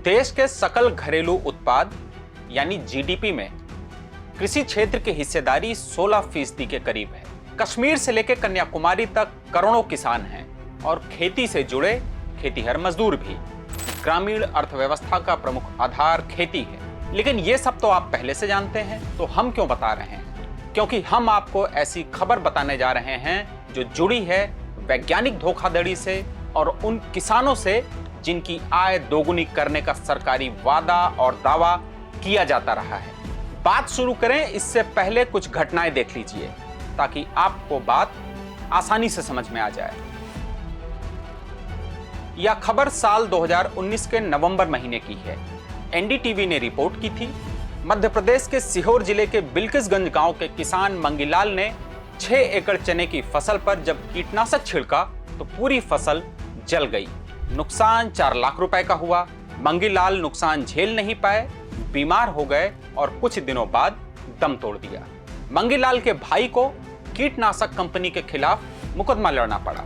देश के सकल घरेलू उत्पाद यानी जीडीपी में कृषि क्षेत्र की हिस्सेदारी 16% के करीब है। कश्मीर से लेकर कन्याकुमारी तक करोड़ों किसान हैं और खेती से जुड़े खेतीहर मजदूर भी। ग्रामीण अर्थव्यवस्था का प्रमुख आधार खेती है। लेकिन ये सब तो आप पहले से जानते हैं, तो हम क्यों बता रहे हैं? क्योंकि हम आपको ऐसी खबर बताने जा रहे हैं जो जुड़ी है वैज्ञानिक धोखाधड़ी से और उन किसानों से जिनकी आय दोगुनी करने का सरकारी वादा और दावा किया जाता रहा है। बात शुरू करें इससे पहले कुछ घटनाएं देख लीजिए ताकि आपको बात आसानी से समझ में आ जाए। यह खबर साल 2019 के नवंबर महीने की है। एनडीटीवी ने रिपोर्ट की थी। मध्य प्रदेश के सीहोर जिले के बिल्किसगंज गांव के किसान मंगीलाल ने 6 एकड़ चने की फसल पर जब कीटनाशक छिड़का तो पूरी फसल जल गई। नुकसान 4 लाख रुपए का हुआ। मंगीलाल नुकसान झेल नहीं पाए, बीमार हो गए और कुछ दिनों बाद दम तोड़ दिया। मंगीलाल के भाई को कीटनाशक कंपनी के खिलाफ मुकदमा लड़ना पड़ा।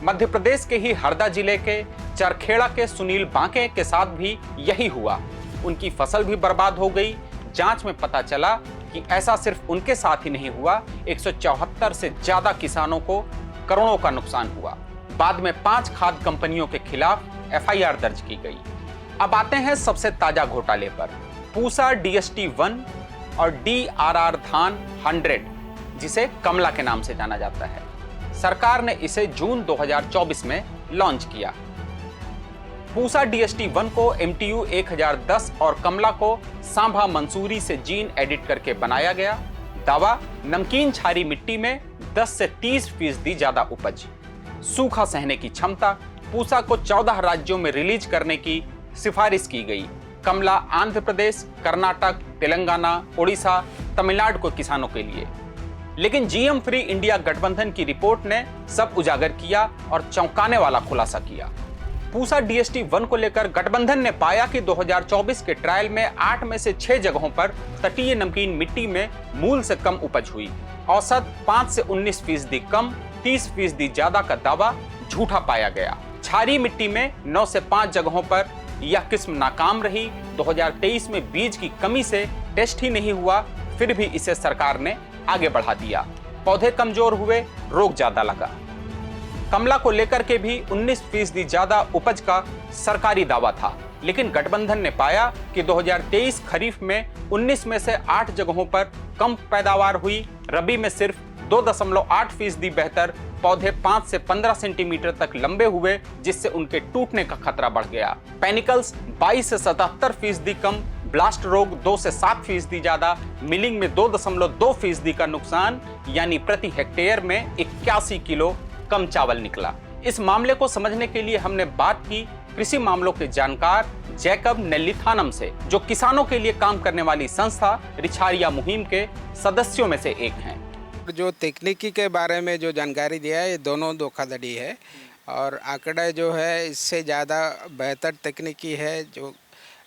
मध्य प्रदेश के ही हरदा जिले के चरखेड़ा के सुनील बांके के साथ भी यही हुआ। उनकी फसल भी बर्बाद हो गई। जांच में पता चला कि ऐसा सिर्फ उनके साथ ही नहीं हुआ, 174 से ज्यादा किसानों को करोड़ों का नुकसान हुआ। बाद में 5 खाद कंपनियों के खिलाफ एफआईआर दर्ज की गई। अब आते हैं सबसे ताजा घोटाले पर। पूसा DST-1 और DRR धान 100, जिसे कमला के नाम से जाना जाता है। सरकार ने इसे जून 2024 में लॉन्च किया। पूसा DST-1 को MTU 1010 और कमला को सांभा मंसूरी से जीन एडिट करके बनाया गया। दावा, नमकीन क्षारी मिट्टी में 10 से 30% ज्यादा उपज, सूखा सहने की क्षमता। पूसा को 14 राज्यों में रिलीज करने की सिफारिश की गई। कमला आंध्र प्रदेश, कर्नाटक, तेलंगाना, ओडिशा, तमिलनाडु को किसानों के लिए। लेकिन GM फ्री इंडिया गठबंधन की रिपोर्ट ने सब उजागर किया और चौंकाने वाला खुलासा किया। पूसा DST-1 को लेकर गठबंधन ने पाया कि 2024 के ट्रायल में 8 में से 6 जगहों पर तटीय नमकीन मिट्टी में मूल से कम उपज हुई। औसत 5 से 19% कम, 30% ज्यादा का दावा झूठा पाया गया। क्षारीय मिट्टी में 9 से 5 जगहों पर यह किस्म नाकाम रही। 2023 में बीज की कमी से टेस्ट ही नहीं हुआ, फिर भी इसे सरकार ने आगे बढ़ा दिया। पौधे कमजोर हुए, रोग ज्यादा लगा। कमला को लेकर के भी 19% ज्यादा उपज का सरकारी दावा था, लेकिन गठबंधन ने पाया कि 2023 खरीफ में 19 में से 8 जगहों पर कम पैदावार हुई। रबी में सिर्फ 2.8% बेहतर, पौधे 5 से 15 सेंटीमीटर तक लंबे हुए, जिससे उनके टूटने का खतरा बढ़ गया। पेनिकल्स 22 से 77% कम, ब्लास्ट रोग 2 से 7% ज्यादा, मिलिंग में 2.2% का नुकसान, यानी प्रति हेक्टेयर में 81 किलो कम चावल निकला। इस मामले को समझने के लिए हमने बात की कृषि मामलों के जानकार जैकब नेल्लिथानम से, जो किसानों के लिए काम करने वाली संस्था रिछारिया मुहिम के सदस्यों में से एक हैं। जो तकनीकी के बारे में जो जानकारी दिया है, ये दोनों धोखाधड़ी है और आंकड़ा जो है इससे ज़्यादा बेहतर तकनीकी है। जो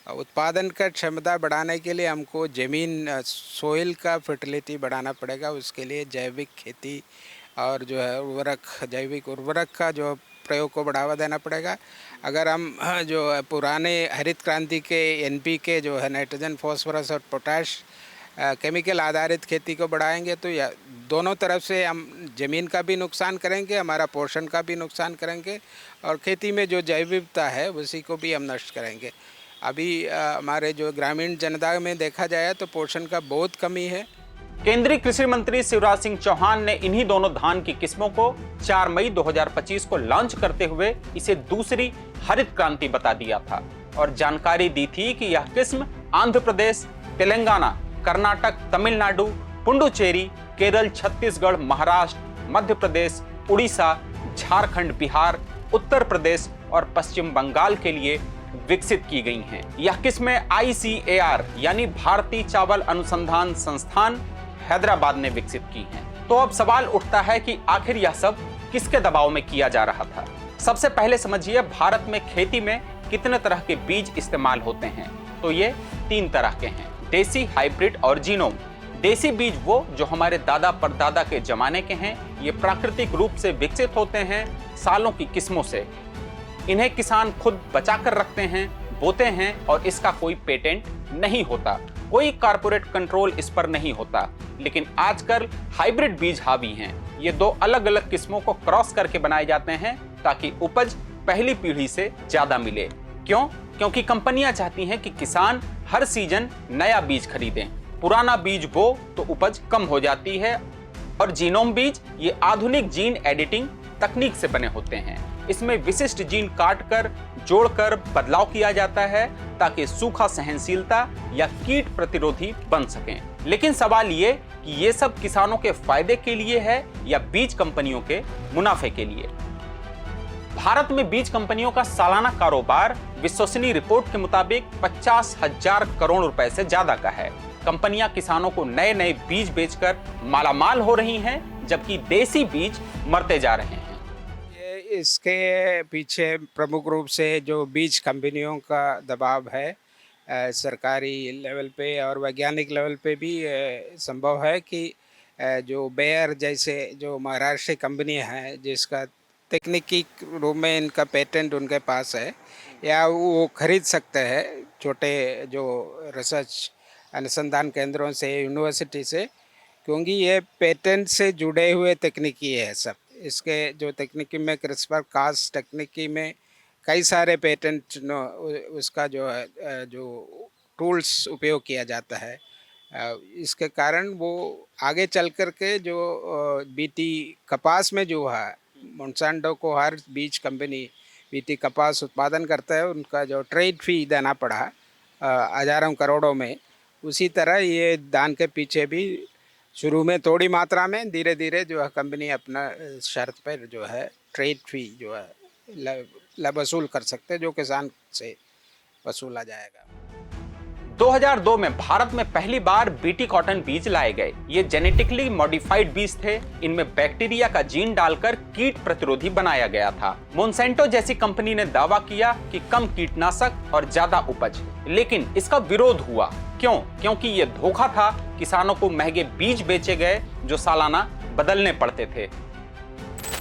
उत्पादन का क्षमता बढ़ाने के लिए हमको ज़मीन सोइल का फर्टिलिटी बढ़ाना पड़ेगा। उसके लिए जैविक खेती और जो है जैविक उर्वरक का जो प्रयोग को बढ़ावा देना पड़ेगा। अगर हम जो पुराने हरित क्रांति के NPK जो है नाइट्रोजन, फॉस्फोरस और पोटाश केमिकल आधारित खेती को बढ़ाएंगे तो या दोनों तरफ से हम ज़मीन का भी नुकसान करेंगे, हमारा पोषण का भी नुकसान करेंगे और खेती में जो जैव विविधता है उसी को भी हम नष्ट करेंगे। अभी हमारे जो ग्रामीण जनता में देखा जाए तो पोषण का बहुत कमी है। केंद्रीय कृषि मंत्री शिवराज सिंह चौहान ने इन्हीं दोनों धान की किस्मों को 4 मई 2025 को लॉन्च करते हुए इसे दूसरी हरित क्रांति बता दिया था और जानकारी दी थी कि यह किस्म आंध्र प्रदेश, तेलंगाना, कर्नाटक, तमिलनाडु, पुडुचेरी, केरल, छत्तीसगढ़, महाराष्ट्र, मध्य प्रदेश, उड़ीसा, झारखंड, बिहार, उत्तर प्रदेश और पश्चिम बंगाल के लिए विकसित की गई हैं। यह किस्में ICAR यानी भारतीय चावल अनुसंधान संस्थान हैदराबाद ने विकसित की हैं। तो अब सवाल उठता है कि आखिर यह सब किसके दबाव में किया जा रहा था? सबसे पहले समझिए भारत में खेती में कितने तरह के बीज इस्तेमाल होते हैं। तो ये 3 तरह के हैं, देसी, हाइब्रिड और जीनोम। देसी बीज वो जो हमारे दादा परदादा के जमाने के हैं। ये प्राकृतिक रूप से विकसित होते हैं सालों की किस्मों से। इन्हें किसान खुद बचा कर रखते हैं। बोते हैं और इसका कोई पेटेंट नहीं होता, कोई कारपोरेट कंट्रोल इस पर नहीं होता। लेकिन आजकल हाइब्रिड बीज हावी हैं। ये दो अलग अलग किस्मों को क्रॉस करके बनाए जाते हैं ताकि उपज पहली पीढ़ी से ज्यादा मिले। क्यों? क्योंकि कंपनियां चाहती हैं कि किसान हर सीजन नया बीज खरीदें। पुराना बीज बो तो उपज कम हो जाती है। और जीनोम बीज ये आधुनिक जीन एडिटिंग तकनीक से बने होते हैं। इसमें विशिष्ट जीन काटकर जोड़कर बदलाव किया जाता है ताकि सूखा सहनशीलता या कीट प्रतिरोधी बन सकें। लेकिन सवाल ये कि ये सब किसानों के फायदे के लिए है या बीज कंपनियों के मुनाफे के लिए। भारत में बीज कंपनियों का सालाना कारोबार विश्वसनीय रिपोर्ट के मुताबिक 50,000 करोड़ रुपए से ज्यादा का है। कंपनियां किसानों को नए नए बीज बेचकर मालामाल हो रही हैं, जबकि देसी बीज मरते जा रहे हैं। इसके पीछे प्रमुख रूप से जो बीज कंपनियों का दबाव है, सरकारी लेवल पे और वैज्ञानिक लेवल पे भी संभव है कि जो बेयर जैसे जो महाराष्ट्र कंपनी है जिसका तकनीकी रूप में इनका पेटेंट उनके पास है, या वो खरीद सकते हैं छोटे जो रिसर्च अनुसंधान केंद्रों से, यूनिवर्सिटी से, क्योंकि ये पेटेंट से जुड़े हुए तकनीकी है सब। इसके जो तकनीकी में क्रिस्पर कास तकनीकी में कई सारे पेटेंट उसका जो है जो टूल्स उपयोग किया जाता है। इसके कारण वो आगे चल कर के जो बीटी कपास में जो है मोनसांटो को हर बीज कंपनी बीटी कपास उत्पादन करता है, उनका जो ट्रेड फी देना पड़ा हजारों करोड़ों में, उसी तरह ये दान के पीछे भी शुरू में थोड़ी मात्रा में धीरे धीरे जो है कंपनी अपना शर्त पर जो है ट्रेड फी जो है वसूल कर सकते हैं, जो किसान से वसूला जाएगा। 2002 में भारत में पहली बार बीटी कॉटन बीज लाए गए। ये जेनेटिकली मॉडिफाइड बीज थे। इनमें बैक्टीरिया का जीन डालकर कीट प्रतिरोधी बनाया गया था। मोनसेंटो जैसी कंपनी ने दावा किया कि कम कीटनाशक और ज्यादा उपज, लेकिन इसका विरोध हुआ। क्यों? क्योंकि ये धोखा था। किसानों को महंगे बीज बेचे गए जो सालाना बदलने पड़ते थे।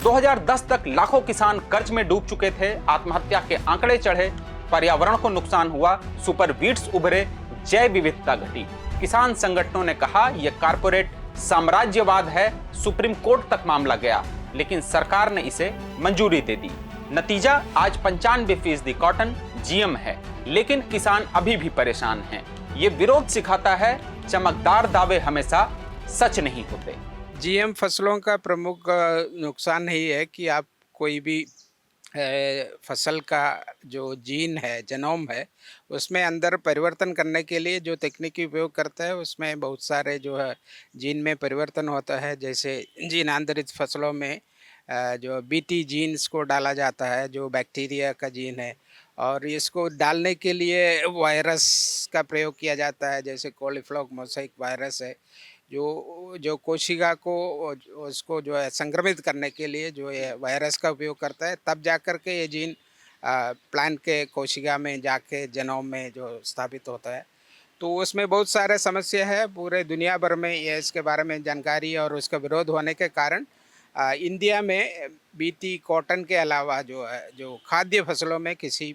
2010 तक लाखों किसान कर्ज में डूब चुके थे। आत्महत्या के आंकड़े चढ़े, पर्यावरण को नुकसान हुआ, सुपर वीड्स उभरे, जैव विविधता घटी। किसान संगठनों ने कहा यह कारपोरेट साम्राज्यवाद है। सुप्रीम कोर्ट तक मामला गया, लेकिन सरकार ने इसे मंजूरी दे दी। नतीजा आज 95% कॉटन जीएम है, लेकिन किसान अभी भी परेशान हैं। ये विरोध सिखाता है चमकदार दावे हमेशा सच नहीं होते। जीएम फसलों का प्रमुख नुकसान यही है कि आप कोई भी फसल का जो जीन है, जेनोम है, उसमें अंदर परिवर्तन करने के लिए जो तकनीकी उपयोग करता है उसमें बहुत सारे जो है जीन में परिवर्तन होता है। जैसे जीन आंतरित फसलों में जो बीटी जीन्स को डाला जाता है, जो बैक्टीरिया का जीन है, और इसको डालने के लिए वायरस का प्रयोग किया जाता है। जैसे कॉलीफ्लॉक मोज़ेक वायरस है जो कोशिका को उसको जो है संक्रमित करने के लिए जो ये वायरस का उपयोग करता है, तब जाकर के ये जीन प्लांट के कोशिका में जाके जेनोम में जो स्थापित होता है। तो उसमें बहुत सारे समस्या है। पूरे दुनिया भर में ये इसके बारे में जानकारी और उसका विरोध होने के कारण इंडिया में बीटी कॉटन के अलावा जो है जो खाद्य फसलों में किसी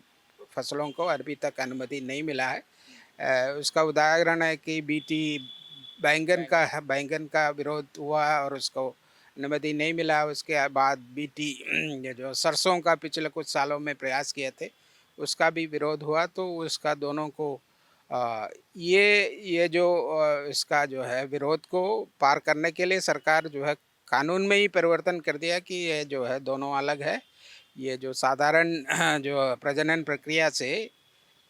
फसलों को अभी तक अनुमति नहीं मिला है। उसका उदाहरण है कि बीटी बैंगन का विरोध हुआ और उसको अनुमति नहीं मिला। उसके बाद बीटी जो सरसों का पिछले कुछ सालों में प्रयास किए थे, उसका भी विरोध हुआ। तो उसका दोनों को ये जो इसका जो है विरोध को पार करने के लिए सरकार जो है कानून में ही परिवर्तन कर दिया कि ये जो है दोनों अलग है। ये जो साधारण जो प्रजनन प्रक्रिया से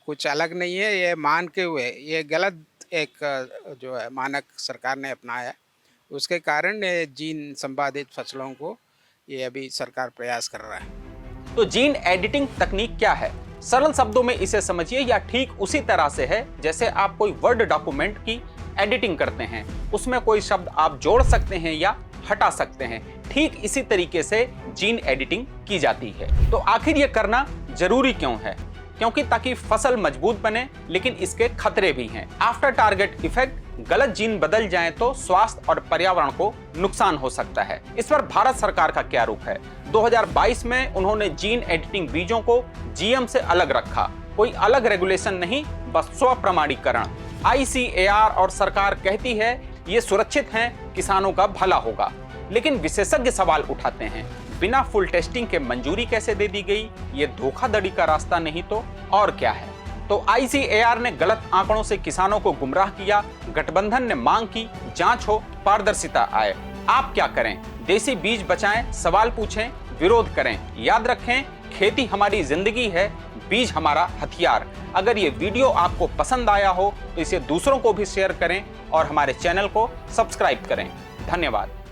कुछ अलग नहीं है, ये मान के हुए ये गलत एक जो है मानक सरकार ने अपनाया। उसके कारण ये जीन संपादित फसलों को ये अभी सरकार प्रयास कर रहा है। तो जीन एडिटिंग तकनीक क्या है? सरल शब्दों में इसे समझिए, या ठीक उसी तरह से है जैसे आप कोई वर्ड डॉक्यूमेंट की एडिटिंग करते हैं। उसमें कोई शब्द आप जोड़ सकते हैं या हटा सकते हैं। ठीक इसी तरीके से जीन एडिटिंग की जाती है। तो आखिर ये करना जरूरी क्यों है? क्योंकि ताकि फसल मजबूत बने, लेकिन इसके खतरे भी हैं। आफ्टर टारगेट इफेक्ट, गलत जीन बदल जाए तो स्वास्थ्य और पर्यावरण को नुकसान हो सकता है। इस पर भारत सरकार का क्या रुख है? 2022 में उन्होंने जीन एडिटिंग बीजों को जीएम से अलग रखा। कोई अलग रेगुलेशन नहीं, बस स्व प्रमाणीकरण। ICAR और सरकार कहती है ये सुरक्षित हैं, किसानों का भला होगा, लेकिन विशेषज्ञ सवाल उठाते हैं, बिना फुल टेस्टिंग के मंजूरी कैसे दे दी गई? ये धोखाधड़ी का रास्ता नहीं तो और क्या है? तो ICAR ने गलत आंकड़ों से किसानों को गुमराह किया। गठबंधन ने मांग की जांच हो, पारदर्शिता आए। आप क्या करें? देसी बीज बचाएं, सवाल पूछें, विरोध करें। याद रखें, खेती हमारी जिंदगी है, बीज हमारा हथियार। अगर ये वीडियो आपको पसंद आया हो तो इसे दूसरों को भी शेयर करें और हमारे चैनल को सब्सक्राइब करें। धन्यवाद।